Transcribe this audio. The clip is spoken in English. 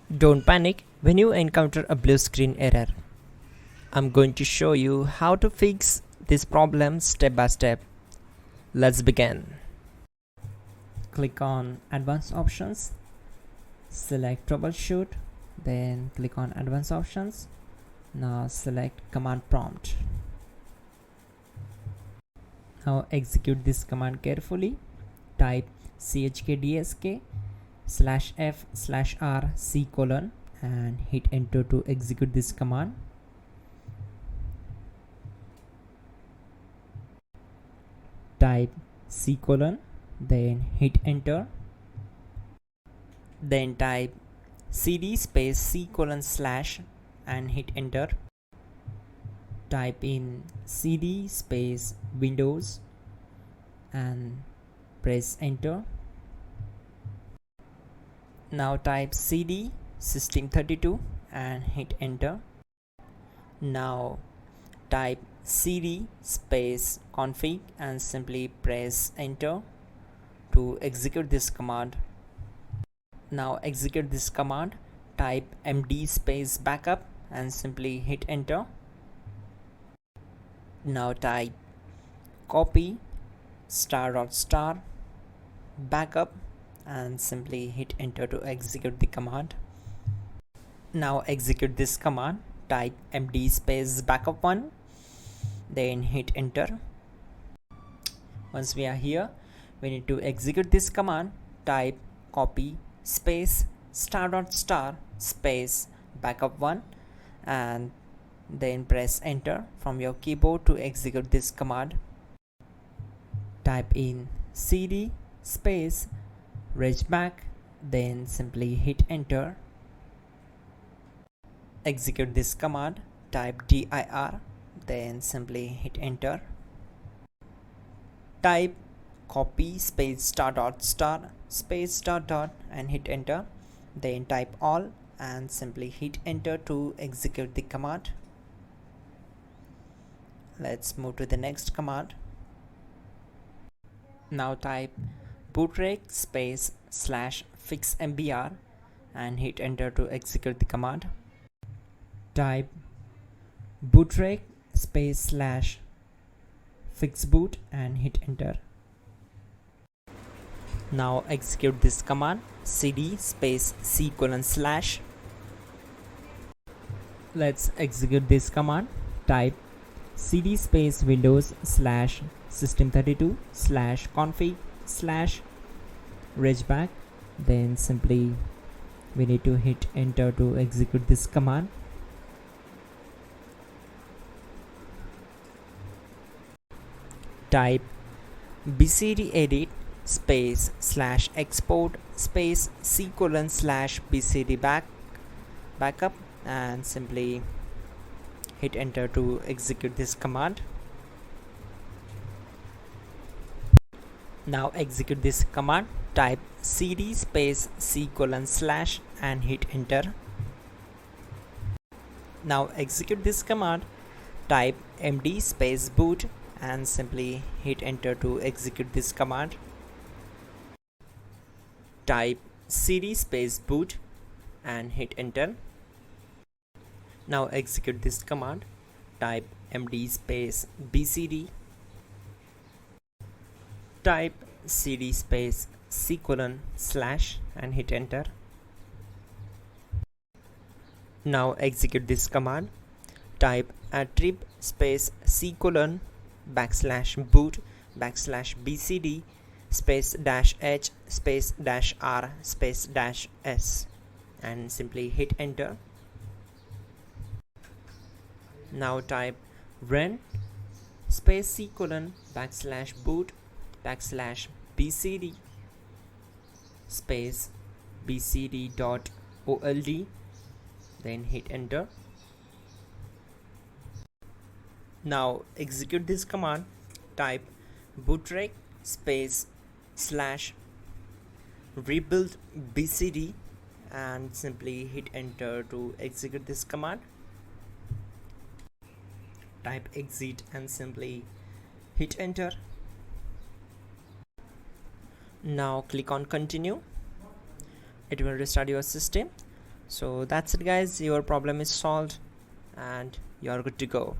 Don't panic when you encounter a blue screen error. I'm going to show you how to fix this problem step by step. Let's begin. Click on Advanced Options, select Troubleshoot, then click on Advanced Options. Now select Command Prompt. Now execute this command carefully. Type chkdsk/f/r/c: and hit enter to execute this command. Type c:, then hit enter. Then type cd space c:/ and hit enter. Type in cd space Windows and press enter. Now type cd system32 and hit enter. Now type cd space config and simply press enter to execute this command. Now execute this command. Type md space backup and simply hit enter. Now type copy *** backup and simply hit enter to execute the command. Now execute this command. Type md space backup1, then hit enter. Once we are here, we need to execute this command. Type copy space ** space backup1 and then press enter from your keyboard to execute this command. Type in cd space regback, then simply hit enter. Execute this command. Type dir, then simply hit enter. Type copy space ** space ... and hit enter. Then type all and simply hit enter to execute the command. Let's move to the next command. Now type bootrec space /fixmbr and hit enter to execute the command. Type bootrec space /fixboot and hit enter. Now execute this command. cd space c:/. Let's execute this command. Type cd space Windows /system32 /config /regback, then simply we need to hit enter to execute this command. Type bcd edit space /export space c:/ bcd backup and simply hit enter to execute this command. Now execute this command. Type cd space c:/ and hit enter. Now execute this command. Type md space boot and simply hit enter to execute this command. Type cd space boot and hit enter. Now execute this command. Type md space bcd. Type cd space c:/ and hit enter. Now execute this command. Type attrib space c:/ \boot \bcd space -h space -r space -s and simply hit enter. Now type run space c:/ \boot \bcd space bcd.old, then hit enter. Now execute this command. Type bootrec space /rebuild bcd and simply hit enter to execute this command. Type exit and simply hit enter. Now click on continue. It will restart your system. So that's it guys, your problem is solved and you're good to go.